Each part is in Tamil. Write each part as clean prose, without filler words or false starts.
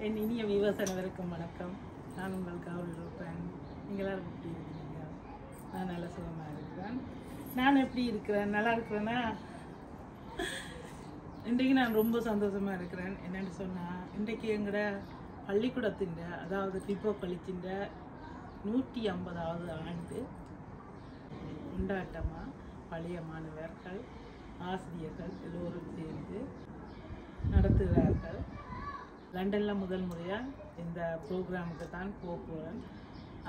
என் இனிய விவசாயினருக்கும் வணக்கம். நான் உங்கள் காவல் இருப்பேன். நீங்கள் எல்லாரும் எப்படி இருக்கிறீங்க? நான் நல்ல சுகமாக இருக்கிறேன். நான் எப்படி இருக்கிறேன்? நல்லா இருக்கிறேன்னா, இன்றைக்கு நான் ரொம்ப சந்தோஷமாக இருக்கிறேன். என்னென்னு சொன்னால், இன்றைக்கு எங்களோட பள்ளிக்கூடத்தின், அதாவது டிப்போ கழிச்சின் 150வது ஆண்டு கொண்டாட்டமாக பழைய மாணவர்கள், ஆசிரியர்கள் எல்லோரும் சேர்ந்து நடத்துகிறார்கள். லண்டனில் முதல் முறையாக இந்த ப்ரோக்ராமுக்கு தான் போகிறேன்.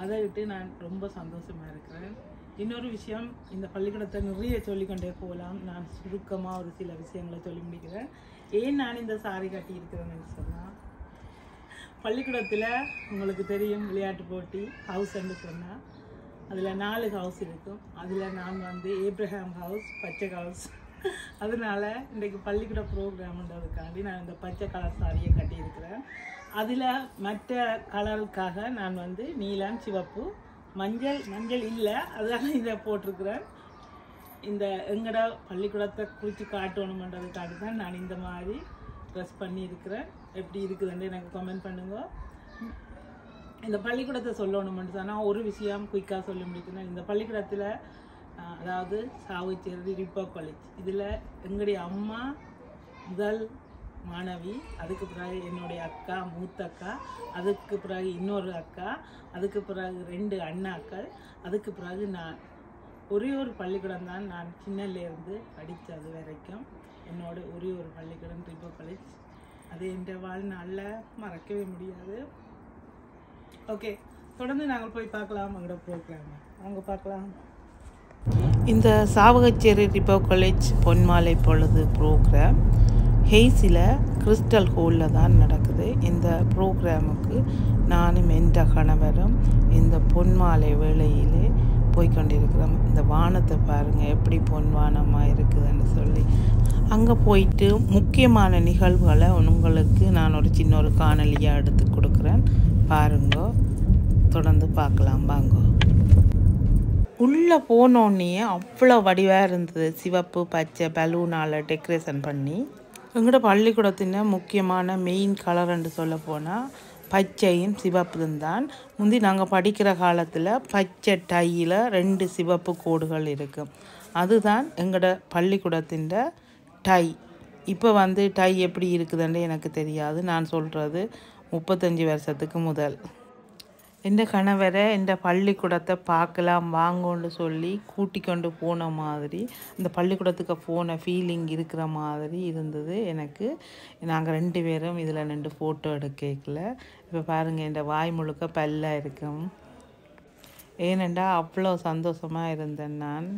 அதை விட்டு நான் ரொம்ப சந்தோஷமாக இருக்கிறேன். இன்னொரு விஷயம், இந்த பள்ளிக்கூடத்தை நிறைய சொல்லிக்கொண்டே போகலாம். நான் சுருக்கமாக ஒரு சில விஷயங்களை சொல்லி முடிக்கிறேன். ஏன் நான் இந்த சாரி கட்டியிருக்கிறேன்னு சொன்னால், பள்ளிக்கூடத்தில் உங்களுக்கு தெரியும் விளையாட்டு போட்டி ஹவுஸ்ன்னு சொன்னால் அதில் 4 ஹவுஸ் இருக்கும். அதில் நான் வந்து ஏப்ரஹாம் ஹவுஸ், பச்சை ஹவுஸ். அதனால இன்றைக்கு பள்ளிக்கூட ப்ரோக்ராம்ன்றதுக்காண்டி நான் இந்த பச்சை கலர் சாரியை கட்டியிருக்கிறேன். அதில் மற்ற கலருக்காக நான் வந்து நீலம், சிவப்பு, மஞ்சள் இல்லை, அதனால இதை போட்டிருக்கிறேன். இந்த எங்கட பள்ளிக்கூடத்தை குறித்து காட்டணுமன்றதுக்காண்டி தான் நான் இந்த மாதிரி ட்ரெஸ் பண்ணியிருக்கிறேன். எப்படி இருக்குதுன்னு எனக்கு கமெண்ட் பண்ணுங்க. இந்த பள்ளிக்கூடத்தை சொல்லணுமென்று சொன்னால் ஒரு விஷயம் குயிக்காக சொல்ல முடியுதுன்னா, இந்த பள்ளிக்கூடத்தில் அதாவது சாவகச்சேரி டிப்போ காலேஜ், இதில் எங்களுடைய அம்மா முதல் மாணவி, அதுக்கு பிறகு என்னுடைய அக்கா, மூத்த அக்கா, அதுக்கு பிறகு இன்னொரு அக்கா, அதுக்கு பிறகு 2 அண்ணாக்கள், அதுக்கு பிறகு நான். ஒரே ஒரு பள்ளிக்கூடம் தான் நான் சின்னலேருந்து படித்தது வரைக்கும். என்னோட ஒரே ஒரு பள்ளிக்கூடம் டிப்போ காலேஜ். அது என் வாழ்நாளில் மறக்கவே முடியாது. ஓகே, தொடர்ந்து நாங்கள் போய் பார்க்கலாம் எங்களோட ப்ரோக்ராம். அவங்க பார்க்கலாம். இந்த சாவகச்சேரி டிப்போ காலேஜ் பொன்மாலை பொழுது ப்ரோக்ராம் ஹெய்ஸில் கிறிஸ்டல் ஹோலில் தான் நடக்குது. இந்த ப்ரோக்ராமுக்கு நானும் என்ற கணவரும் இந்த பொன்மாலை வேளையிலே போய்கொண்டிருக்கிறோம். இந்த வானத்தை பாருங்கள் எப்படி பொன்வானமாக இருக்குதுன்னு சொல்லி. அங்கே போயிட்டு முக்கியமான நிகழ்வுகளை உங்களுக்கு நான் ஒரு சின்ன ஒரு காணொலியாக எடுத்து கொடுக்குறேன். பாருங்க, தொடர்ந்து பார்க்கலாம் வாங்க. உள்ளே போனோடனே அவ்வளோ வடிவாக இருந்தது. சிவப்பு பச்சை பலூனால் டெக்கரேஷன் பண்ணி. எங்களோட பள்ளிக்கூடத்தின் முக்கியமான மெயின் கலர்ன்னு சொல்ல போனால் பச்சையும் சிவப்பும் தான். முந்தி நாங்கள் படிக்கிற காலத்தில் பச்சை டையில் 2 சிவப்பு கோடுகள் இருக்கும். அதுதான் எங்களோட பள்ளிக்கூடத்தின் டை. இப்போ வந்து டை எப்படி இருக்குதுன்னு எனக்கு தெரியாது. நான் சொல்கிறது 35 வருஷத்துக்கு முதல். எந்த கணவரை இந்த பள்ளிக்கூடத்தை பார்க்கலாம் வாங்கன்னு சொல்லி கூட்டி கொண்டு போன மாதிரி, இந்த பள்ளிக்கூடத்துக்கு போன ஃபீலிங் இருக்கிற மாதிரி இருந்தது எனக்கு. நாங்கள் 2 பேரும் இதில் நின்று ஃபோட்டோ எடுக்கல. இப்போ பாருங்கள், இந்த வாய் முழுக்க பல்லாக இருக்கும். ஏனெண்டா அவ்வளோ சந்தோஷமாக இருந்தேன் நான்.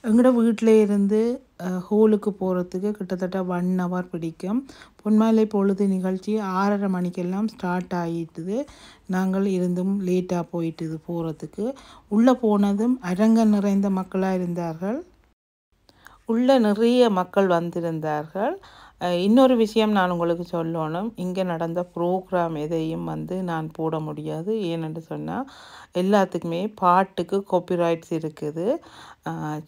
எங்களோட வீட்டில் இருந்து ஹோலுக்கு போகிறதுக்கு கிட்டத்தட்ட 1 hour பிடிக்கும். பொன்மாலை பொழுது நிகழ்ச்சி 6:30 மணிக்கெல்லாம் ஸ்டார்ட் ஆகிட்டுது. நாங்கள் இருந்தும் லேட்டாக போயிட்டுது போகிறதுக்கு. உள்ளே போனதும் அரங்கம் நிறைந்த மக்களாக இருந்தார்கள். உள்ளே நிறைய மக்கள் வந்திருந்தார்கள். இன்னொரு விஷயம் நான் உங்களுக்கு சொல்லணும், இங்கே நடந்த ப்ரோக்ராம் எதையும் வந்து நான் போட முடியாது. ஏனென்று சொன்னால் எல்லாத்துக்குமே பாட்டுக்கு காப்பிரைட்ஸ் இருக்குது.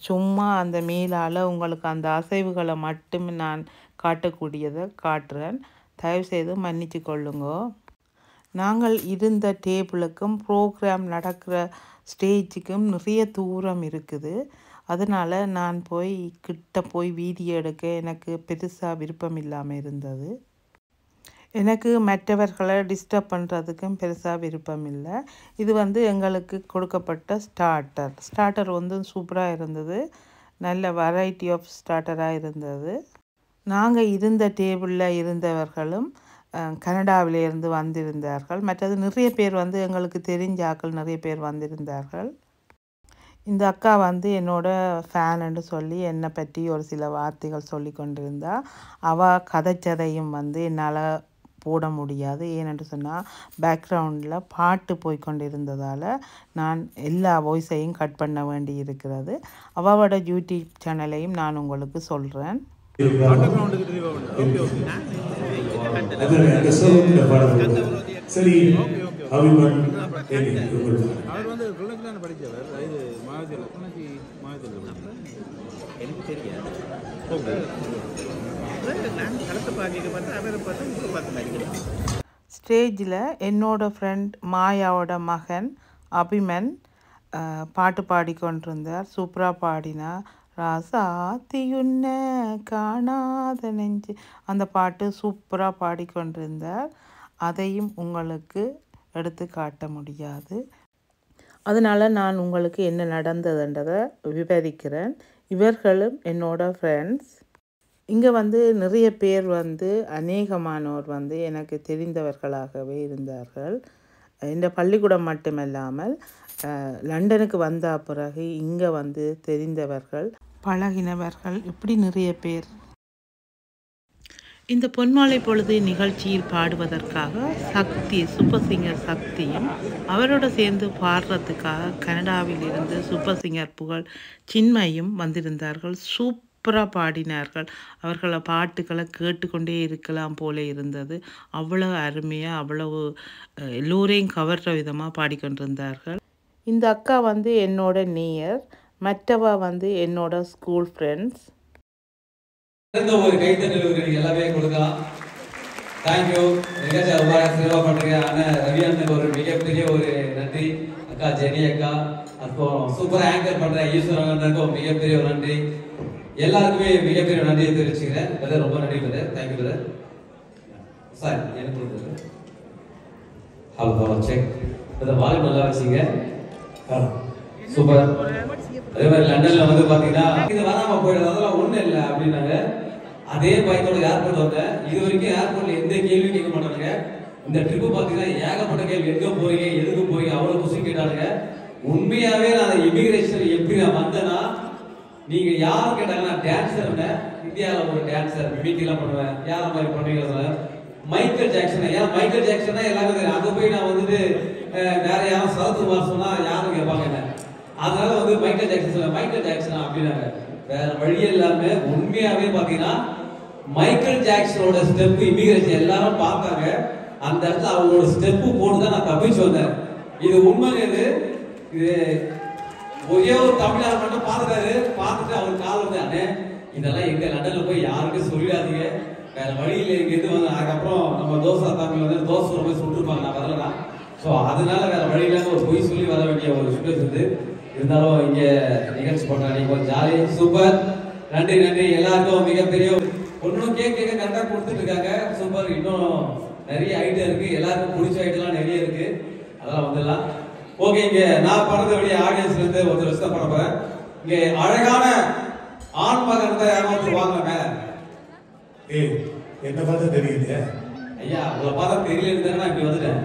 சும்மா அந்த மேலால் உங்களுக்கு அந்த அசைவுகளை மட்டும் நான் காட்டக்கூடியதை காட்டுறேன். தயவுசெய்து மன்னிச்சு கொள்ளுங்க. நாங்கள் இருந்த டேபிளுக்கும் ப்ரோக்ராம் நடக்கிற ஸ்டேஜுக்கும் நிறைய தூரம் இருக்குது. அதனால் நான் கிட்ட போய் வீடியோ எடுக்க எனக்கு பெருசாக விருப்பம் இல்லாமல் இருந்தது. எனக்கு மற்றவர்களை டிஸ்டர்ப் பண்ணுறதுக்கும் பெருசாக விருப்பம் இல்லை. இது வந்து எங்களுக்கு கொடுக்கப்பட்ட ஸ்டார்டர் வந்து சூப்பராக இருந்தது. நல்ல வெரைட்டி ஆஃப் ஸ்டார்டராக இருந்தது. நாங்கள் இருந்த டேபிளில் இருந்தவர்களும் கனடாவிலேருந்து வந்திருந்தார்கள். மற்றது நிறைய பேர் வந்து எங்களுக்கு தெரிஞ்ச ஆட்கள் நிறைய பேர் வந்திருந்தார்கள். இந்த அக்கா வந்து என்னோட ஃபேனுன்னு சொல்லி என்னை பற்றி ஒரு சில வார்த்தைகள் சொல்லி கொண்டிருந்தா. அவள் கதைச்சதையும் வந்து என்னால் போட முடியாது. ஏனென்று சொன்னால் பேக்ரவுண்டில் பாட்டு போய்கொண்டிருந்ததால் நான் எல்லா வாய்ஸையும் கட் பண்ண வேண்டி இருக்கிறது. அவளோட யூடியூப் சேனலையும் நான் உங்களுக்கு சொல்கிறேன். சரி, அவர் வந்து தானே படித்தவர் இது மாவட்டத்தில் புனச்சி மாவட்டத்தில் எனக்கு தெரியாது களத்தை பார்க்க பார்த்து அவரை பார்த்து உங்களுக்கு பார்த்து நடிக்கிறேன். ஸ்டேஜில் என்னோட ஃப்ரெண்ட் மாயாவோட மகன் அபிமன் பாட்டு பாடிக்கொண்டிருந்தார். சூப்பராக பாடினார். ராசாத்தியுன்ன காணாத நெஞ்சு அந்த பாட்டு சூப்பராக பாடிக்கொண்டிருந்தார். அதையும் உங்களுக்கு எடுத்து காட்ட முடியாது. அதனால் நான் உங்களுக்கு என்ன நடந்ததுன்றதை விவரிக்கிறேன். இவர்களும் என்னோட ஃப்ரெண்ட்ஸ். இங்கே நிறைய பேர் அநேகமானோர் எனக்கு தெரிந்தவர்களாகவே இருந்தார்கள். இந்த பள்ளிக்கூடம் மட்டுமல்லாமல் லண்டனுக்கு வந்த பிறகு இங்கே தெரிந்தவர்கள் பழகினவர்கள் இப்படி நிறைய பேர். இந்த பொன்மாலை பொழுது நிகழ்ச்சியில் பாடுவதற்காக சக்தி சூப்பர் சிங்கர் சக்தியும் அவரோட சேர்ந்து பாடுறதுக்காக கனடாவில் இருந்து சூப்பர் சிங்கர் புகழ் சின்மையும் வந்திருந்தார்கள். சூப்பராக பாடினார்கள். அவர்கள பாட்டுக்களை கேட்டுக்கொண்டே இருக்கலாம் போல இருந்தது. அவ்வளவு அருமையாக அவ்வளவு எல்லோரையும் கவர்ற விதமாக பாடிக்கொண்டிருந்தார்கள். இந்த அக்கா என்னோட நேயர், மற்றவ என்னோட ஸ்கூல் ஃப்ரெண்ட்ஸ். ஒரு கைத்தட்டல் எல்லாமே கொடுக்கலாம். தேங்க்யூ. நிகழ்ச்சியை ரொம்ப சிறப்பாக பண்ணுறீங்க. அண்ணன் ரவி அண்ணனுக்கு ஒரு மிகப்பெரிய ஒரு நன்றி. அக்கா ஜெனி அக்கா, அப்புறம் சூப்பராக ஆங்கர் பண்ணுற ஈஸ்வரன் அண்ணனுக்கும் மிகப்பெரிய ஒரு நன்றி. எல்லாருக்குமே மிகப்பெரிய நன்றியை தெரிவிச்சுக்கிறேன். பிரதர் ரொம்ப நன்றி பிரதர். Thank you brother. சார் எனக்கு கொடுத்தது ஹலோ செக் பிரதர். வால்யூம் நல்லா வச்சுங்க. சூப்பர். அதே மாதிரி லண்டன்ல பாத்தீங்கன்னா இது வராம போயிடுது, அதெல்லாம் ஒண்ணும் இல்லை அப்படின்னாங்க. அதே பயத்தோட ஏர்போர்ட் வந்தேன். இது வரைக்கும் ஏர்போர்ட்ல எந்த கேள்வி கேட்க மாட்டாங்க. இந்த ட்ரிப்பு பாத்தீங்கன்னா ஏகப்பட்ட கேள்வி. எங்க போறீங்க, எதுக்கு போறீங்க, அவ்வளவு கொஸ்டின் கேட்டானுங்க. உண்மையாவே நான் இமிகிரேஷன் எப்படி நான் வந்தேன்னா, நீங்க யார் கேட்டாங்கன்னா டான்சர், இந்தியாவில் ஒரு டான்சர், மிமிக்ரிலாம் பண்ணுவேன். யார மாதிரி பண்ணுவீங்க? Michael Jackson. ஏன் மைக்கேல் ஜாக்சன் தான் எல்லாமே தெரியும். அங்க போய் நான் வேற யாரும் சரத்குமார் சொன்னா யாரும் கேட்பாங்க என்ன. அதனால மைக்கேல் ஜாக்சன் மைக்கேல் ஜாக்சனா அப்படின்னாங்க. வேற வழி எல்லாமே உண்மையாவே பாத்தீங்கன்னா மைக்கேல் ஜாக்சனோட ஸ்டெப் இமிகிரேஷன் எல்லாரும் பார்த்தாங்க. அந்த இடத்துல அவங்களோட ஸ்டெப்பு போட்டுதான் நான் தப்பிச்சு வந்தேன். இது உண்மை. இது ஒரே ஒரு தமிழ்நாடு மட்டும் பார்த்துட்டாரு. பார்த்துட்டு அவர் கால் அண்ணே இதெல்லாம் எங்க லண்டன்ல போய் யாருக்கும் சொல்லிடாதீங்க, வேற வழியில் இங்க இருந்து அதுக்கப்புறம் நம்ம தோசை தமிழ் தோசை ஒரு மாதிரி சொல்லிருப்பாங்க, நான் வரலாம். ஸோ அதனால வேற வழி இல்லாம ஒரு பொய் சொல்லி வர வேண்டிய ஒரு சுச்சுவேஷன். இருந்தாலும் இங்க நிகழ்ச்சி பண்றாங்க. கொஞ்சம் ஜாலி. சூப்பர். நன்றி நன்றி எல்லாருக்கும். மிகப்பெரிய ஒன்னும் கேட்க கரெக்டா கொடுத்துட்டு இருக்காங்க. சூப்பர். இன்னும் நிறைய ஐட்டம் இருக்கு. எல்லாருக்கும் பிடிச்ச ஐட்டம்லாம் நிறைய இருக்கு. அதெல்லாம் வந்துடலாம். ஓகே. இங்க நான் படத்தபடிய ஆடியன்ஸ்ல இருந்து ஒருத்தர் விஷயம் பண்ண போறேன். இங்க அழகான ஆண் மகன் தான் யாரும் வாங்க மேல. என்ன பார்த்தா தெரியுது ஐயா, உங்களை பார்த்தா தெரியல நான் இப்படி வந்துட்டேன்.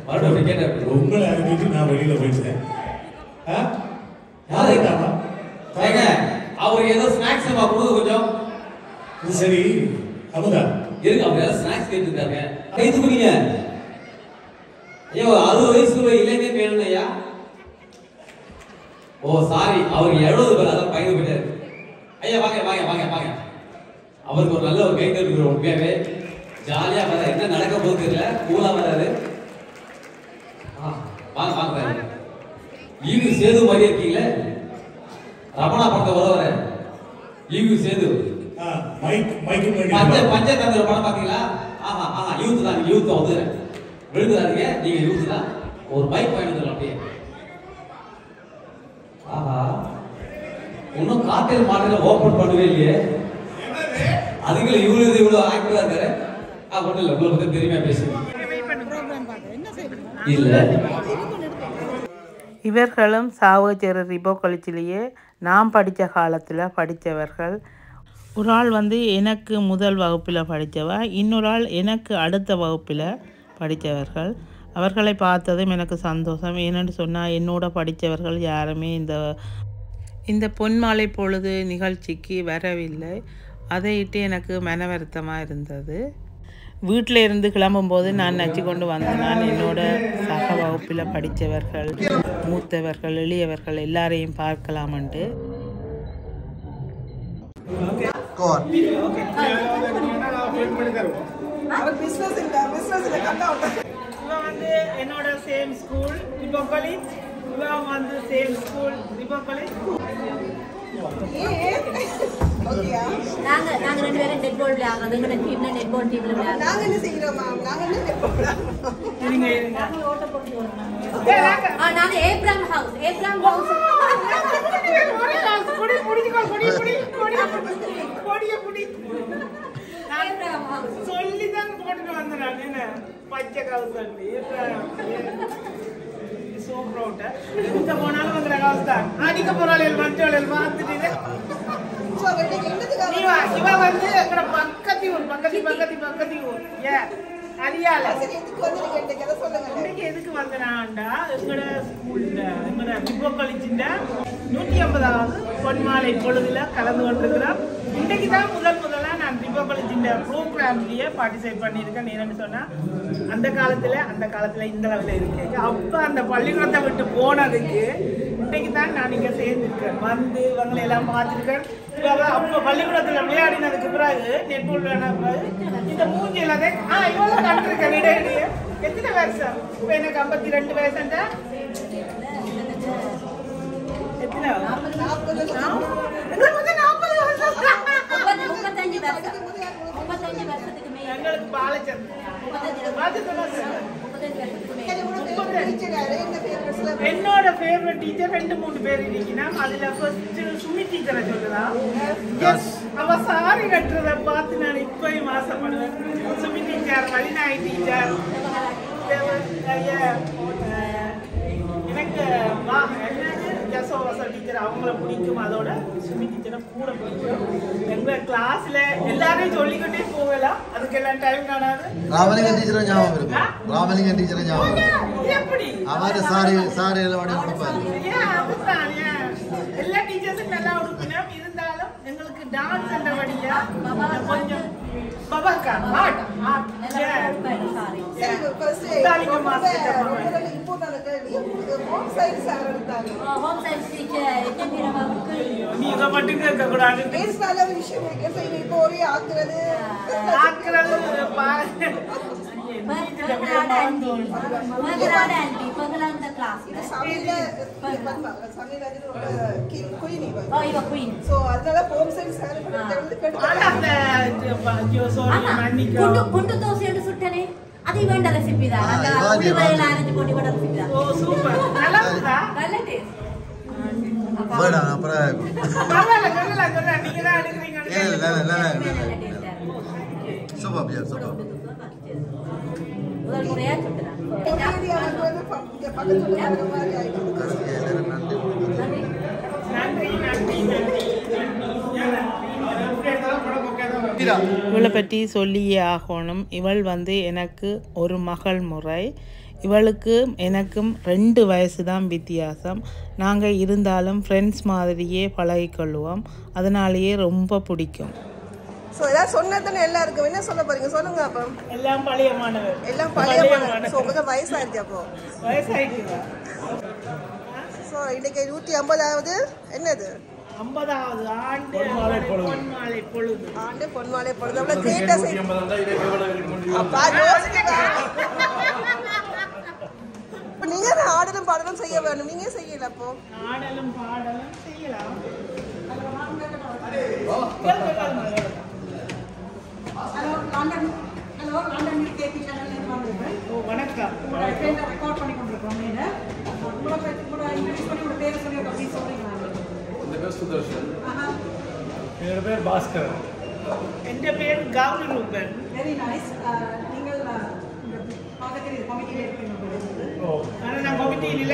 மறுபடியும் கேட்டேன். உங்களை அனுப்பிட்டு நான் வெளியில போயிட்டேன். அவருக்கு ஏதோ ஸ்நாக்ஸ் கொடுங்க கொஞ்சம். சரி அமுதா இருக்கு. அவங்க ஏதாவது ஸ்நாக்ஸ் கேட்டு இருக்காங்க. கைது குடிங்க. ஐயோ 60 வயசுக்குள்ள இளைஞர் வேணும் ஐயா. ஓ சாரி, அவருக்கு 70 பேர். அதான் பையன் போயிட்டாரு. ஐயா வாங்க வாங்க வாங்க வாங்க. அவருக்கு ஒரு நல்ல ஒரு கைது இருக்கிறோம். உண்மையாவே ஜாலியா வர. என்ன நடக்க போகுது தெரியல. கூலா வராது. வாங்க வாங்க. ஈவு சேது மாதிரி இருக்கீங்களே. ரமணா படத்தை வர ஈவு சேது பஞ்சதந்திர படம் பாத்தீங்களா? ஆஹா ஆஹா. யூத் தான். யூத் வந்து விழுந்துறாதீங்க. நீங்க யூத் தான். ஒரு பைக் பயணம் அப்படியே. ஆஹா. இன்னும் காட்டில் மாட்டில ஓபன் பண்ணவே இல்லையே. அதுக்குள்ள இவ்வளவு ஆக்டிவா இருக்காரு. ஒன்றும் இல்லை. உங்களை பத்தி தெரியுமா பேசுங்க. இல்ல இவர்களும் சாவகச்சேரி ரிபோ காலேஜிலேயே நான் படித்த காலத்தில் படித்தவர்கள். ஒரு ஆள் எனக்கு முதல் வகுப்பில் படித்தவ, இன்னொரு ஆள் எனக்கு அடுத்த வகுப்பில் படித்தவர்கள். அவர்களை பார்த்ததும் எனக்கு சந்தோஷம். ஏனென்று சொன்னால் என்னோட படித்தவர்கள் யாருமே இந்த பொன்மாலை பொழுது நிகழ்ச்சிக்கு வரவில்லை. அதையிட்டு எனக்கு மன வருத்தமாக இருந்தது. வீட்டில் இருந்து கிளம்பும்போது நான் நச்சு கொண்டு வந்தேன். நான் என்னோட சக வகுப்பில் படித்தவர்கள், மூத்தவர்கள், எளியவர்கள் எல்லாரையும் பார்க்கலாமன்ட்டு. என்னோட சேம் ஸ்கூல் ரிபோ காலேஜ். இவன் வந்து சேம் ஸ்கூல் ரிபப்ளி. நாங்க ரெண்டு பேரும் நெட் பால் விளையாடுறோம். எங்க டீம்ல நெட் பால் டீம்ல விளையாடுறோம். நாங்க என்ன செய்யறோம் மேம்? நாங்க என்ன நெட் பால் நாங்க ஓட்ட போட்டு ஓடுறோம். நாங்க ஏப்ரம் ஹவுஸ் கொடி சொல்லிதான் போட்டுட்டு வந்தேன். என்ன பச்சை காசு போனாலும் வந்துற காசு தான் அடிக்க போறாள் மற்றவள் பார்த்துட்டு இவ வந்து எங்கட பக்கத்தி ஊர் ஏன் அறியால இன்னைக்கு எதுக்கு வந்தனாண்டா எங்கட ஸ்கூல்ல எங்கட பிபோ காலேஜ்ல 150வது பொன்மாலை பொழுதுல கலந்து கொண்டிருக்கிறோம். இன்னைக்கு தான் முதலா நான் பிபோ காலேஜ்ல ப்ரோக்ராம்லயே பார்ட்டிசிபேட் பண்ணியிருக்கேன். என்னன்னு சொன்னா அந்த காலத்துல இந்த லெவலில் இருக்கேன். அப்ப அந்த பள்ளிக்கூடத்தை விட்டு போனதுக்கு இன்னைக்கு தான் நான் இங்க சேர்ந்திருக்கேன். வந்து இவங்களை எல்லாம் பார்த்துருக்கேன். அப்போ பள்ளிக்கூடத்துல விளையாடினதுக்கு பிறகு நெட்பால் விளையாடின பிறகு இந்த மூஞ்சி எல்லாத்தையும் இவ்வளவு கண்டிருக்கேன். இடையிலேயே எத்தனை வருஷம்? இப்போ எனக்கு 52 வயசுண்டா எத்தனை 40 எங்களுக்கு என்னோட ஃபேவரட் டீச்சர் 2-3 பேர் இருக்கீங்கன்னா அதுல ஃபர்ஸ்ட் சுமி டீச்சரை சொல்லுதான். அவ சாரி கட்டுறத பார்த்து நான் இப்பயும் ஆசைப்படுவேன். சுமி டீச்சர், வலிநாய் டீச்சர், எனக்கு ஜசோவாசா டீச்சர் அவங்கள பிடிக்கும். அதோட சுமி டீச்சரை கூட பிடிக்கும். எங்க கிளாஸ்ல எல்லாரையும் சொல்லிக்கிட்டே போகலாம். அதுக்கெல்லாம் டைம் காணாது. ராமலிங்க டீச்சரை ஞாபகம் இருக்கு. ராமலிங்க டீச்சரை ஞாபகம் எப்படி அவரு சாரி எல்லாம் கொடுப்பாரு. எல்லா டீச்சர்ஸும் நல்லா உடுப்பினோம். இருந்தாலும் எங்களுக்கு டான்ஸ் என்ற வழியா கொஞ்சம் பபாக்கா நீங்க மட்டும் கேட்க கூடாது. குண்டு தோசை சுட்டனே அது வேண்ட ரெசிபி தான். அந்த போட்டி கூட ரெசிபி தான். ஓ சூப்பர். நல்லா இருக்கா? நல்ல டேஸ்ட். போடா அப்புறம் நல்லா நீங்க தான் எடுக்கிறீங்க. சூப்பர் பியா சூப்பர். முதல் முறையா சுட்டறேன். இவளை பற்றி சொல்லியே ஆகணும். இவள் வந்து எனக்கு ஒரு மகள் முறை. இவளுக்கு எனக்கும் 2 வயசு தான் வித்தியாசம். நாங்கள் இருந்தாலும் ஃப்ரெண்ட்ஸ் மாதிரியே பழகிக்கொள்வோம். அதனாலேயே ரொம்ப பிடிக்கும். ஸோ ஏதாவது சொன்னதுன்னு எல்லாருக்கும் என்ன சொல்ல போறீங்க சொல்லுங்க. அப்போ எல்லாம் பழைய மாணவர். எல்லாம் பழைய மாணவர். ஸோ உங்களுக்கு வயசாயிருச்சு. அப்போ வயசாயிடுச்சு. ஸோ இன்னைக்கு 150வது என்னது 50வது ஆண்டு பொன்மாலை பொழுது. ஆண்டு பொன்மாலை பொழுது. அவ்வளோ கிரேட்டாக நீங்க ஆடலும் பாடலும் செய்ய வேணும். நீங்க செய்யல. அப்போ ஆடலும் பாடலும் செய்யலாம். வணக்கம். ரெக்கார்ட் பண்ணி கொண்டிருக்கோம். என்னோட பேர் பாஸ்கர். என் பேர் கௌரி ரூபன். Very nice. நீங்கள் பாக்கத்தில் கமிட்டியில் இருக்கீங்க. நான் கமிட்டியில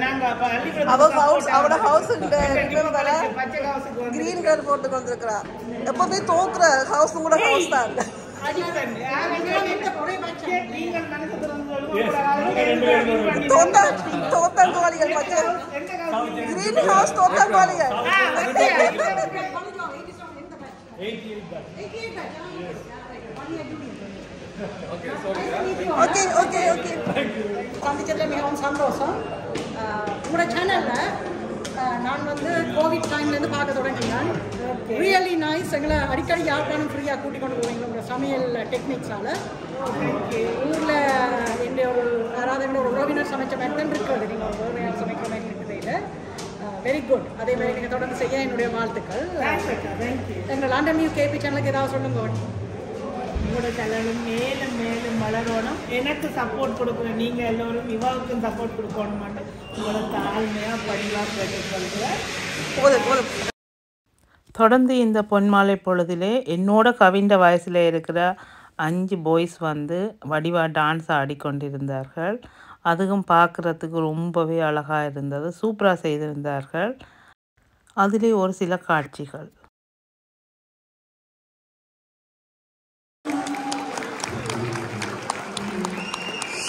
நாங்க அவட ஹவுஸ் கிரீன் கலர் போட்டு வந்திருக்கிறா. எப்பவுமே தோக்குற ஹவுஸ் கூட ஹவுஸ் தான். தோத்தாங்கோலிகள் பச்சை கிரீன் ஹவுஸ் தோத்தாங்கோலிகள். Okay okay okay. சந்திச்சதில் மிகவும் சந்தோஷம். உங்களோட சேனலில் நான் வந்து கோவிட் டைம்லேருந்து பார்க்க தொடங்கினேன். Really nice. எங்களை அடிக்கடி யாருக்கானும் ஃப்ரீயாக கூட்டிக் கொண்டு போவீங்க உங்கள் சமையல் டெக்னிக்ஸால். ஊரில் எந்த ஒரு யாராவது எங்களோட உறவினர் சமைச்ச மாதிரி தான் இருக்கிறது. நீங்கள் ஒரு வேறு சமைக்கிற மாதிரி இருக்கிறதில்ல. Very good. அதே மாதிரி நீங்கள் தொடர்ந்து செய்ய என்னுடைய வாழ்த்துக்கள். எங்கள் லண்டன் நியூ கேபி சேனலுக்கு ஏதாவது சொல்லுங்க. உங்களோட சேனலும் மேலும் மேலும் வளரணும். எனக்கு சப்போர்ட் கொடுக்குற நீங்கள் எல்லோரும் இவாவுக்கும் சப்போர்ட் கொடுக்கணும் மட்டும் உங்களோட தாழ்மையாக பணிவாக கேட்டுக்கொள்கிறேன். தொடர்ந்து இந்த பொன்மாலை பொழுதிலே என்னோட கவிண்ட வயசில் இருக்கிற 5 பாய்ஸ் வந்து வடிவாக டான்ஸ் ஆடிக்கொண்டிருந்தார்கள். அதுவும் பார்க்குறதுக்கு ரொம்பவே அழகாக இருந்தது. சூப்பராக செய்திருந்தார்கள். அதிலே ஒரு சில காட்சிகள்.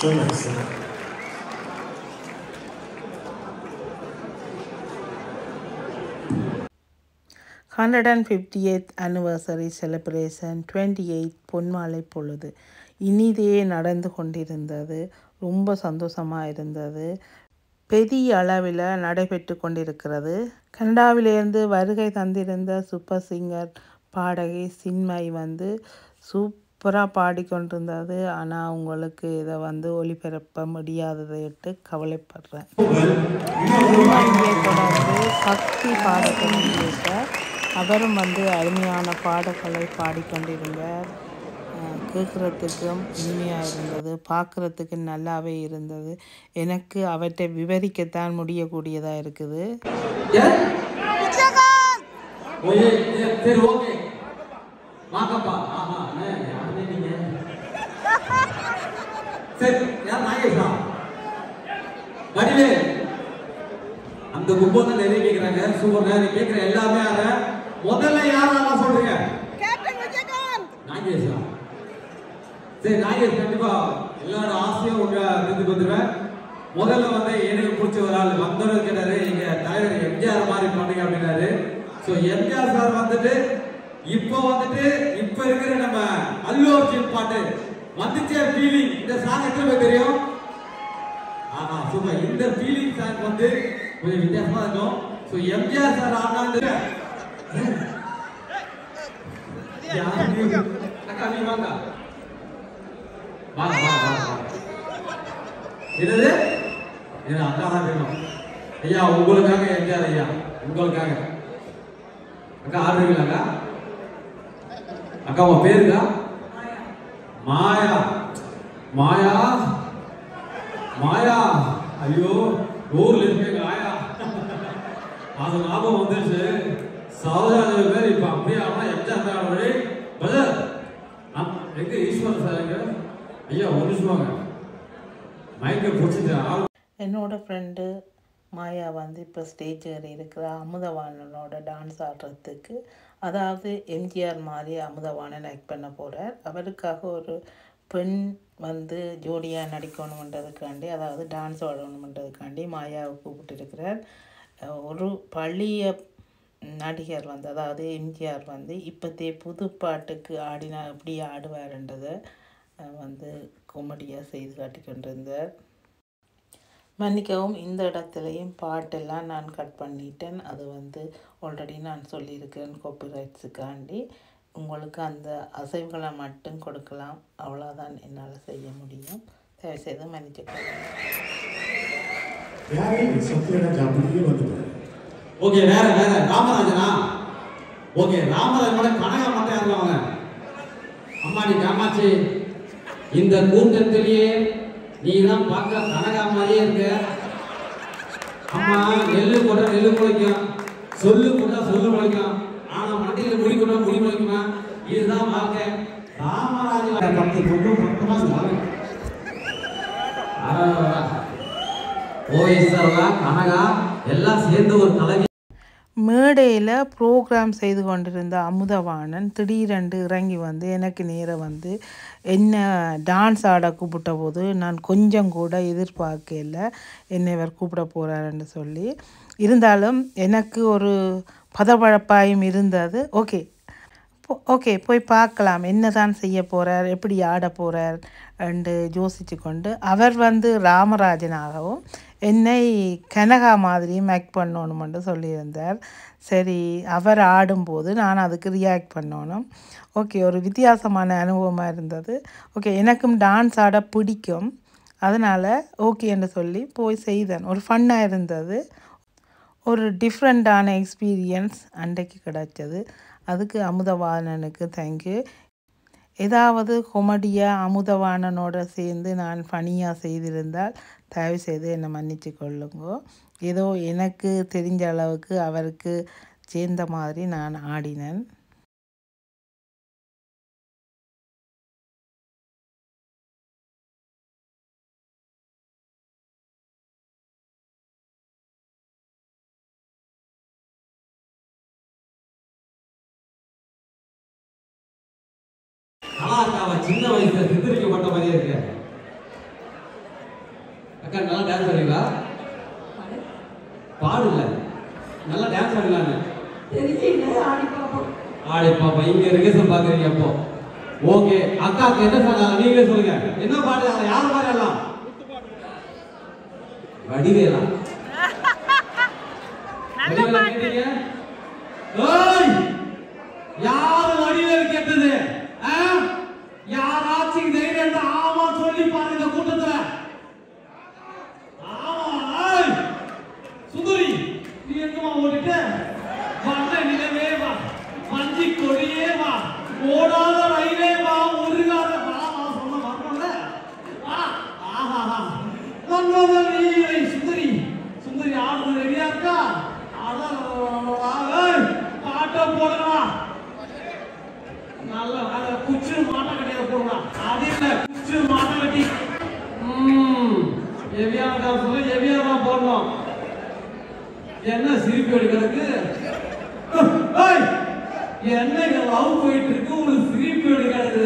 So nice. 158th anniversary celebration 28th பொன்மாலை பொழுது இனிதே நடந்து கொண்டிருந்தது. ரொம்ப சந்தோஷமாக இருந்தது. பெரிய அளவில் நடைபெற்று கொண்டிருக்கிறது. கனடாவிலிருந்து வருகை தந்திருந்த சூப்பர் சிங்கர் பாடகி சின்மயி வந்து சூப்பராக பாடிக்கொண்டிருந்தது. ஆனால் உங்களுக்கு இதை வந்து ஒளிபரப்ப முடியாததையிட்டு கவலைப்படுறேன். தொடர்ந்து சக்தி பாடகர் அவரும் வந்து அருமையான பாடல்களை பாடிக்கொண்டிருந்தார். கேட்குறதுக்கும் இனிமையாக இருந்தது. பார்க்குறதுக்கு நல்லாவே இருந்தது. எனக்கு அவற்றை விவரிக்கத்தான் முடியக்கூடியதாக இருக்குது. அந்த கும்பத்தை நிறைய கேட்குறாங்க. சூப்பர். நிறைய கேட்குற எல்லாமே முதல்ல யாரெல்லாம் சொல்றீங்க? நாகேஷா? சரி, நாகேஷ் கண்டிப்பா எல்லாரோட ஆசையும் உங்க இதுக்கு வந்துடுவேன். முதல்ல வந்து எனக்கு பிடிச்ச ஒரு ஆள் வந்தவர் கேட்டாரு, எங்க தலைவர் எம்ஜிஆர் மாதிரி பண்ணுங்க அப்படின்னாரு. ஸோ எம்ஜிஆர் சார் வந்துட்டு இப்போ இருக்கிற நம்ம அல்லு அர்ஜுன் பாட்டு வந்துச்சே ஃபீலிங், இந்த சாங் எத்தனை பேர் தெரியும்? சூப்பர். இந்த ஃபீலிங் சாங் வந்து கொஞ்சம் வித்தியாசமா இருக்கும். ஸோ எம்ஜிஆர் சார் ஆனாங்க. என்னது அக்கா தான் வேணும் ஐயா. உங்களுக்காக எம்ஜிஆர் ஐயா, உங்களுக்காக அக்கா ஆடுறீங்களாக்கா? அக்கா உங்க பேருக்கா? மாயா. மாயா மாயா. ஐயோ, ஊர்ல இருக்க ஆயா. அது ஞாபகம் வந்துருச்சு. சௌதாஜி பேர் இப்ப அப்படியே எம்ஜிஆர் பிரதர் எங்க ஈஸ்வரன் சார் ஐயா ஒரு நிமிஷம் மைக்கை பிடிச்சிட்டு. என்னோட ஃப்ரெண்டு மாயா வந்து இப்போ ஸ்டேஜ் ஏறி இருக்கிற அமுதவாணனோட டான்ஸ் ஆடுறதுக்கு, அதாவது எம்ஜிஆர் மாதிரி அமுதவாணன் ஆக்ட் பண்ண போகிறார். அவருக்காக ஒரு பெண் வந்து ஜோடியாக நடிக்கணுன்றதுக்காண்டி, அதாவது டான்ஸ் ஆடணுன்றதுக்காண்டி மாயாவை கூப்பிட்டுருக்கிறார். ஒரு பழைய நடிகர் வந்து, அதாவது எம்ஜிஆர் வந்து இப்போதே புது பாட்டுக்கு ஆடினா எப்படி ஆடுவார்ன்றதை வந்து காமெடியாக செய்து காட்டி கொண்டிருந்தார். மன்னிக்கவும், இந்த இடத்துலையும் பாட்டெல்லாம் நான் கட் பண்ணிட்டேன். அது வந்து ஆல்ரெடி நான் சொல்லியிருக்கேன் காப்பிரைட்ஸுக்காண்டி. உங்களுக்கு அந்த அசைவுகளை மட்டும் கொடுக்கலாம், அவ்வளோதான் என்னால் செய்ய முடியும். தயவுசெய்து மன்னிச்சுக்கோங்க. ஓகே, வேற ராமராஜனா? ஓகே, ராமராஜனோட கனகா மட்டும் யாருவாங்க? அம்மாடி காமாட்சி, இந்த கூட்டத்திலேயே நீ தான் பார்க்க கனகா மாதிரியே இருக்க. அம்மா நெல்லு போட்டா நெல்லு முளைக்கும், சொல்லு போட்டா சொல்லு முளைக்கும், ஆனா மண்டியில் முடி போட்டா முடி முளைக்குமா? இதுதான் வாழ்க்கை. ராமராஜன் 10 பொண்ணு மொத்தமா சொல்லுவாங்க. கனகா எல்லாம் சேர்ந்து ஒரு கலவி. மேடையில் ப்ரோக்ராம் செய்து கொண்டிருந்த அமுதவாணன் திடீரென்று இறங்கி வந்து எனக்கு நேரம் வந்து என்ன டான்ஸ் ஆட கூப்பிட்ட போது நான் கொஞ்சம் கூட எதிர்பார்க்கல என்னை இவர் கூப்பிட போகிறாருன்னு சொல்லி. இருந்தாலும் எனக்கு ஒரு பதப்பழப்பாயும் இருந்தது. ஓகே, ஓகே போய் பார்க்கலாம் என்ன தான் செய்ய போகிறார் எப்படி ஆட போகிறார் என்று யோசித்து கொண்டு அவர் வந்து ராமராஜனாகவும் என்னை கனகா மாதிரியும் ஆக்ட் பண்ணணுமென்று சொல்லியிருந்தார். சரி அவர் ஆடும்போது நான் அதுக்கு ரியாக்ட் பண்ணணும். ஓகே ஒரு வித்தியாசமான அனுபவமாக இருந்தது. ஓகே எனக்கும் டான்ஸ் ஆட பிடிக்கும், அதனால் ஓகே என்று சொல்லி போய் செய்தேன். ஒரு ஃபன்னாக இருந்தது, ஒரு டிஃப்ரெண்ட்டான எக்ஸ்பீரியன்ஸ் அன்றைக்கு கிடச்சது. அதுக்கு அமுதவாணனுக்கு தேங்க்யூ. ஏதாவது கொமெடியாக அமுதவாணனோட சேர்ந்து நான் ஃபனியாக செய்திருந்தால் தயவுசெய்து என்னை மன்னிச்சு கொள்ளுங்கோ. ஏதோ எனக்கு தெரிஞ்ச அளவுக்கு அவருக்கு சேர்ந்த மாதிரி நான் ஆடினேன். கலாக்காவை சின்ன வயசுல சித்தரிக்கப்பட்ட மாதிரியே இருக்கு. அக்கா நல்லா டான்ஸ் ஆடுவீங்களா? பாடல நல்லா டான்ஸ் ஆடலான்னு ஆடி பாப்பா இங்க ரிகர்சல் பாக்குறீங்க. அப்போ ஓகே அக்காக்கு என்ன சொன்னாங்க நீங்களே சொல்லுங்க. என்ன பாடுறாங்க? யார் பாடலாம்? வடிவேலா. வடிவேலா கேட்டீங்க? ஏய் யார் வடிவேல் கேட்டது? யாராச்சும் தைரியம் ஆமா சொல்லி பாருங்க கூட்டத்துல. ஆமா சுந்தரி நீ எங்கமா ஓடிட்ட? வந்த நிலவே வா, வஞ்சி கொடியே வா, ஓடாத ரயிலே வா, உருகாத வா வா சொன்ன வரணும்ல. ஆஹா நீரை சுந்தரி சுந்தரி ஆடுறது ரெடியா இருக்கா? பாட்ட போடுறா நல்ல அத குச்சி மாட்ட கட்டிய போடுறா. அது இல்ல குச்சி மாட்ட கட்டி எவியாரா சொல்ல எவியாரா போடணும். என்ன சிரிப்பு எடுக்கிறதுக்கு? என்ன லவ் போயிட்டு இருக்கு ஒரு சிரிப்பு எடுக்கிறது?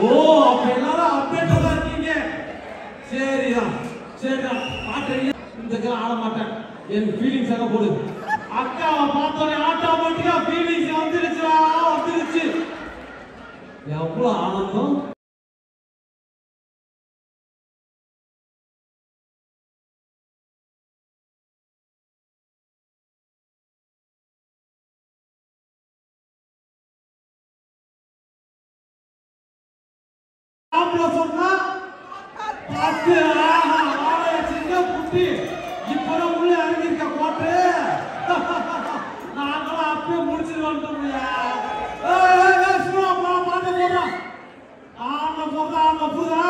ஓ அப்ப எல்லாரும் அப்டேட்டா தான் இருக்கீங்க. சரிதான் சரிதான் பாட்டு இந்த ஆட மாட்டேன். என் ஃபீலிங்ஸ் எல்லாம் போடு. அக்காவை பார்த்தோன்னே ஆட்டோமேட்டிக்கா ஃபீலிங்ஸ் வந்துருச்சு. எவ்வளவு ஆனந்தம். சொன்னா பாட்டு சின்ன புட்டி இப்பதான் உள்ள இறங்கிருக்க கோட்டு. நாங்களும் அப்பயே முடிச்சுட்டு வந்துட்டோம். பாட்டு போடுறோம். ஆன போதா ஆன புதா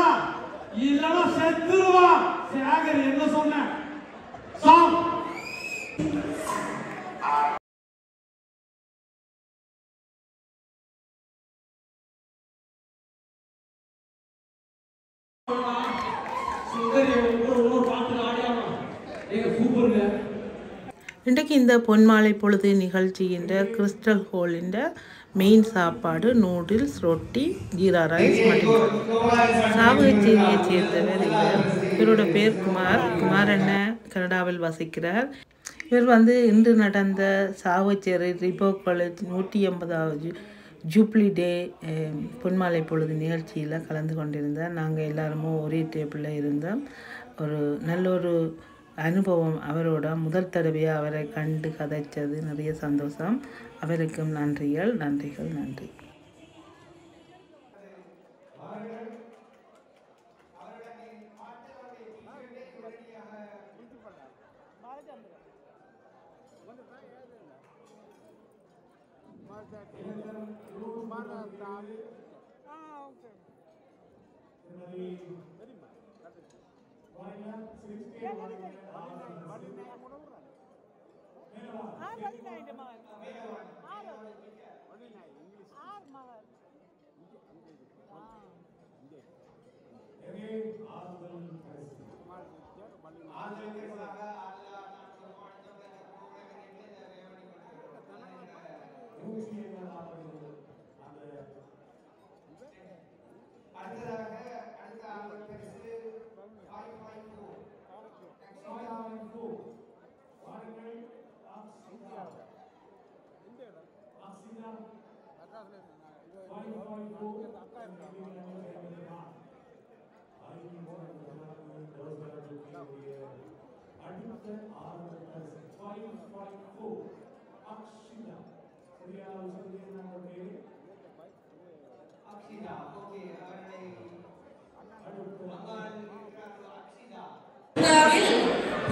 இல்லைன்னா செத்துருவா. சேகர் என்ன சொன்ன சாங் இன்றைக்கு இந்த பொன்மாலை பொழுது நிகழ்ச்சியின் கிறிஸ்டல் ஹோலின் மெயின் சாப்பாடு நூடுல்ஸ், ரொட்டி, ஜீரா ரைஸ் மற்றும் சாவகச்சேரியை சேர்ந்தவர் இவர். இவரோட பேர் குமார் அண்ணன் கனடாவில் வசிக்கிறார். இவர் வந்து இன்று நடந்த சாவகச்சேரி ரிபோ காலேஜ் 180வது ஜூப்ளி டே பொன்மாலை பொழுது நிகழ்ச்சியில் கலந்து கொண்டிருந்தார். நாங்கள் எல்லாருமே ஒரே டேபிளில் இருந்தோம். ஒரு நல்ல ஒரு அனுபவம். அவரோட முதல் தடவையாக அவரை கண்டு கதைச்சது நிறைய சந்தோஷம். அவருக்கும் நன்றிகள். நன்றி. அடுத்ததாக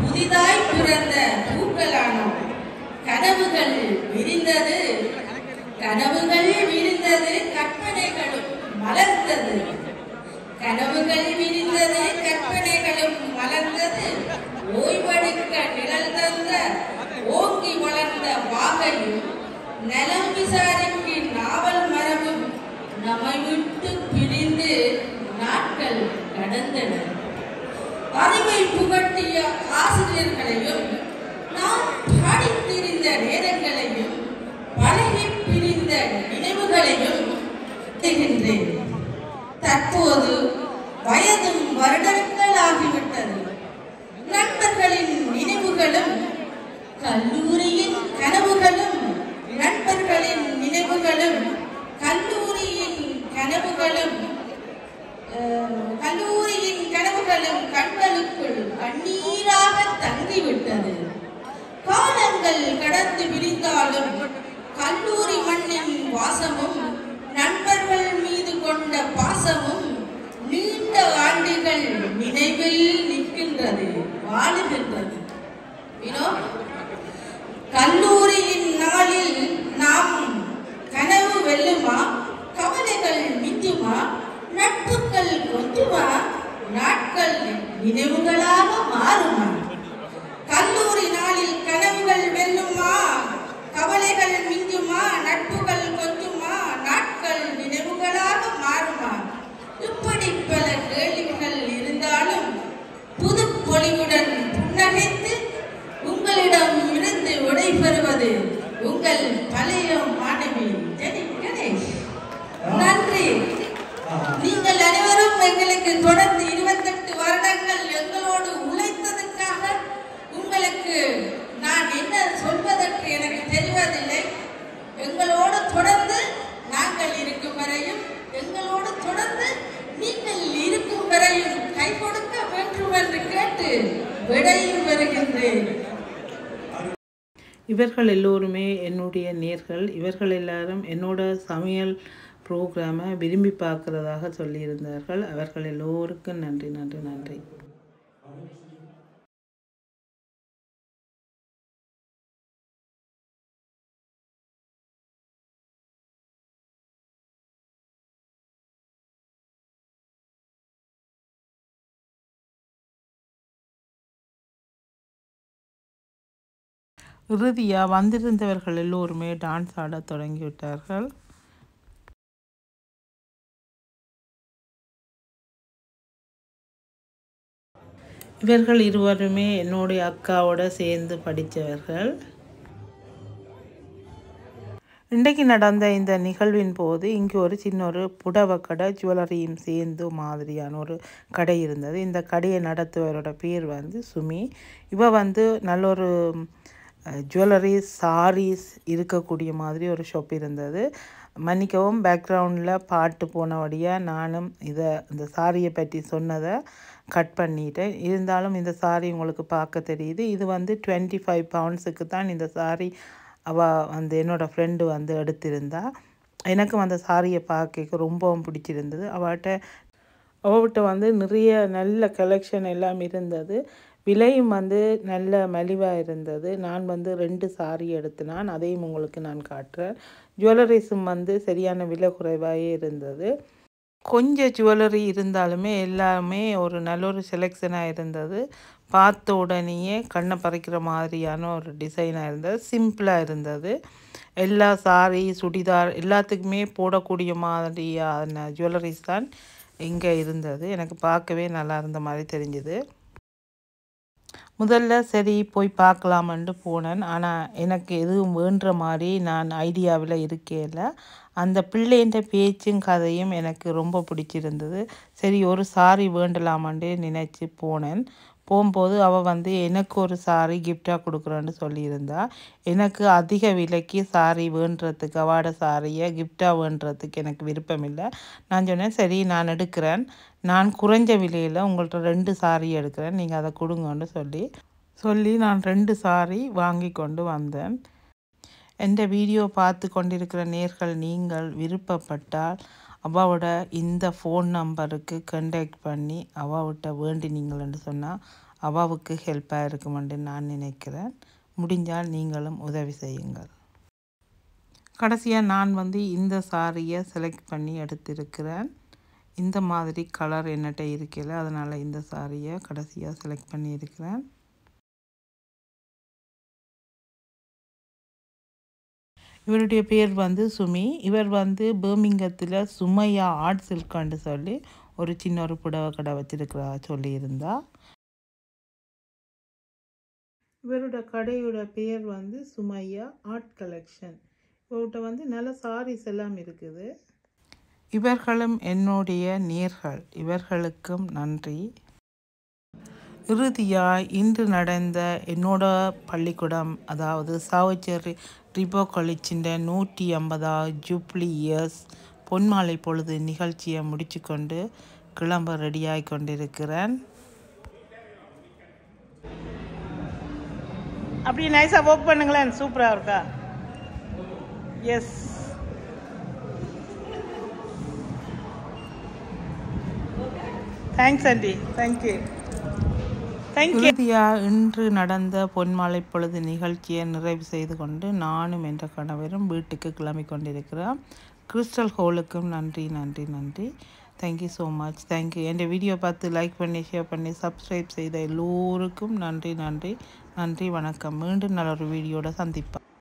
புதிதாய் பிறந்த பூக்களானோம். கனவுகள் விரிந்தது, கனவுகள் விரிந்தது, கற்பனைகளும் மலர்ந்தது. கனவுகள் விரிந்தது, கற்பனைகளும் மலர்ந்தது. ஓய்வெடுக்க நிழல் தந்த ஓங்கி வளர்ந்த வாகையும் நலம் விசாரிக்கும் நாவல் மரபும் நம்மை விட்டு பிரிந்து நாட்கள் கடந்தன. அறிவை புகட்டிய ஆசிரியர்களையும் நாம் பாடித்திருந்த நேரங்களையும் பழகி பிரிந்த நினைவுகளையும் செய்கின்றேன். தற்போது வயதும் வருடங்கள் ஆகிவிட்டது. நண்பர்களின் நினைவுகளும் கல்லூரியின் கனவுகளும், நண்பர்களின் நினைவுகளும் கல்லூரியின் கனவுகளும் கண்களுக்குள் கண்ணீராக தங்கிவிட்டது. காலங்கள் கடந்து விரிந்தாலும் கல்லூரி மண்ணின் வாசமும் நண்பர்கள் மீது கொண்ட பாசமும் நீண்ட ஆண்டுகள் நினைவில் நிற்கின்றது, வாழுகின்றது. கல்லூரியின் நாளில் நாம் கனவு வெல்லுமா, கவலைகள் மிஞ்சுமா, நட்புகள் கொஞ்சுமா, நாட்கள் நினைவுகளாக மாறுமா? கல்லூரி நாளில் கனவுகள் வெல்லுமா, கவலைகள் மிஞ்சுமா, நட்புகள் கொஞ்சுமா, நாட்கள் நினைவுகளாக மாறுமா? இப்படி பல கேள்விகள் இருந்தாலும் புது பொலிவுடன் புன்னகைத்து உங்களிடம் இருந்து விடைபெறுவது உங்கள் பழைய மாணவி ஜெனி கணேஷ். நன்றி. நீங்கள் அனைவரும் எங்களுக்கு தொடர்ந்து 28 வருடங்கள் எங்களோடு உழைத்ததற்காக உங்களுக்கு நான் என்ன சொல்வதற்கு எனக்கு தெரிவதில்லை. எங்களோடு தொடர்ந்து நாங்கள் இருக்கும் வரையும், எங்களோடு தொடர்ந்து நீங்கள் இருக்கும் வரையும் கை கொடுக்க வேண்டும் என்று கேட்டு விடையும் வருகின்றேன். இவர்கள் எல்லோருமே என்னுடைய நேர்கள். இவர்கள் எல்லாரும் என்னோட சமையல் ப்ரோக்ராமை விரும்பி பார்க்குறதாக சொல்லியிருந்தார்கள். அவர்கள் எல்லோருக்கும் நன்றி நன்றி நன்றி. இறுதியாக வந்திருந்தவர்கள் எல்லோருமே டான்ஸ் ஆட தொடங்கிவிட்டார்கள். இவர்கள் இருவருமே என்னுடைய அக்காவோட சேர்ந்து படித்தவர்கள். இன்றைக்கு நடந்த இந்த நிகழ்வின் போது இங்கே ஒரு சின்ன ஒரு புடவை கடை, ஜுவல்லரியும் சேர்ந்து மாதிரியான ஒரு கடை இருந்தது. இந்த கடையை நடத்துவரோட பேர் வந்து சுமி. இவ வந்து நல்ல ஒரு ஜுவல்லரிஸ், சாரீஸ் இருக்கக்கூடிய மாதிரி ஒரு ஷாப் இருந்தது. மன்னிக்கவும், பேக்ரவுண்டில் பாட்டு போனபடியாக நானும் இந்த சாரியை பற்றி சொன்னதை கட் பண்ணிட்டேன். இருந்தாலும் இந்த சாரி உங்களுக்கு பார்க்க தெரியுது. இது வந்து 25 பவுண்ட்ஸுக்கு தான் இந்த சாரி அவள் வந்து என்னோடய ஃப்ரெண்டு வந்து எடுத்திருந்தா. எனக்கும் அந்த சாரியை பார்க்க ரொம்பவும் பிடிச்சிருந்தது. அவள்கிட்ட வந்து நிறைய நல்ல கலெக்ஷன் எல்லாம் இருந்தது. விலையும் வந்து நல்ல மலிவாக இருந்தது. நான் வந்து 2 சாரி எடுத்தினான், அதையும் உங்களுக்கு நான் காட்டுறேன். ஜுவல்லரிஸும் வந்து சரியான விலை குறைவாகவே இருந்தது. கொஞ்சம் ஜுவல்லரி இருந்தாலுமே எல்லாமே ஒரு நல்ல ஒரு செலெக்ஷனாக இருந்தது. பார்த்த உடனேயே கண்ணை பறிக்கிற மாதிரியான ஒரு டிசைனாக இருந்தது. சிம்பிளாக இருந்தது. எல்லா சாரி, சுடிதார் எல்லாத்துக்குமே போடக்கூடிய மாதிரியான ஜுவல்லரிஸ் தான் இங்கே இருந்தது. எனக்கு பார்க்கவே நல்லா இருந்த மாதிரி தெரிஞ்சுது. முதல்ல சரி போய் பார்க்கலாமன்ட்டு போனேன். ஆனால் எனக்கு எதுவும் வேண்டுற மாதிரி நான் ஐடியாவில் இருக்கேல. அந்த பிள்ளைன்ற பேச்சும் கதையும் எனக்கு ரொம்ப பிடிச்சிருந்தது. சரி ஒரு சாரி வேண்டலாமான்ட்டு நினச்சி போனேன். போகும்போது அவள் வந்து எனக்கு ஒரு சாரி கிஃப்டாக கொடுக்குறேன்னு சொல்லியிருந்தா. எனக்கு அதிக விலைக்கு சாரி வேண்டுறதுக்கு அவாட சாரியை கிஃப்டாக வேண்டுறதுக்கு எனக்கு விருப்பம் இல்லை. நான் சொன்னேன் சரி நான் எடுக்கிறேன், நான் குறைஞ்ச விலையில் உங்கள்கிட்ட 2 சாரி எடுக்கிறேன், நீங்கள் அதை கொடுங்கன்னு சொல்லி நான் 2 சாரி வாங்கி கொண்டு வந்தேன். எந்த வீடியோ பார்த்து கொண்டிருக்கிற நேர்கள் நீங்கள் விருப்பப்பட்டால் அவாவோட இந்த ஃபோன் நம்பருக்கு கான்டாக்ட் பண்ணி அவாவிட்ட வேண்டினீங்கள்னு சொன்னால் அவாவுக்கு ஹெல்ப்பாக இருக்குமென்று நான் நினைக்கிறேன். முடிஞ்சால் நீங்களும் உதவி செய்யுங்கள். கடைசியாக நான் வந்து இந்த சாரியை செலக்ட் பண்ணி எடுத்திருக்கிறேன். இந்த மாதிரி கலர் என்னட்ட இருக்கல, அதனால் இந்த சாரியை கடைசியாக செலக்ட் பண்ணியிருக்கிறேன். இவருடைய பேர் வந்து சுமி. இவர் வந்து பர்மிங்கத்தில் சுமையா ஆர்ட் சில்கான்னு சொல்லி ஒரு சின்ன ஒரு புடவை கடை வச்சிருக்கிறா சொல்லியிருந்தா. இவரோட கடையோட பேர் வந்து சுமையா ஆர்ட் கலெக்ஷன். இவர்கிட்ட வந்து நல்ல சாரீஸ் எல்லாம் இருக்குது. இவர்களும் என்னுடைய நேர்கள், இவர்களுக்கும் நன்றி. இறுதியாக இன்று நடந்த என்னோட பள்ளிக்கூடம், அதாவது சாவச்சேரி ரிபோ காலேஜின் 150 ஜூப்ளி இயர்ஸ் பொன்மாலை பொழுது நிகழ்ச்சியை முடிச்சு கொண்டு கிளம்ப ரெடியாகி கொண்டிருக்கிறேன். அப்படி நைஸாக ஒர்க் பண்ணுங்களேன், சூப்பராக இருக்கா? எஸ். Thanks aunty, thank you. இறுதியாக இன்று நடந்த பொன்மாலை பொழுது நிகழ்ச்சியை நிறைவு செய்து கொண்டு நானும் என்ற கணவரும் வீட்டுக்கு கிளம்பி கொண்டிருக்கிறோம். கிறிஸ்டல் ஹோலுக்கும் நன்றி நன்றி நன்றி. Thank you so much. தேங்க்யூ. என் வீடியோ பார்த்து லைக் பண்ணி ஷேர் பண்ணி சப்ஸ்கிரைப் செய்த எல்லோருக்கும் நன்றி நன்றி நன்றி. வணக்கம். மீண்டும் நல்ல ஒரு வீடியோட சந்திப்பேன்.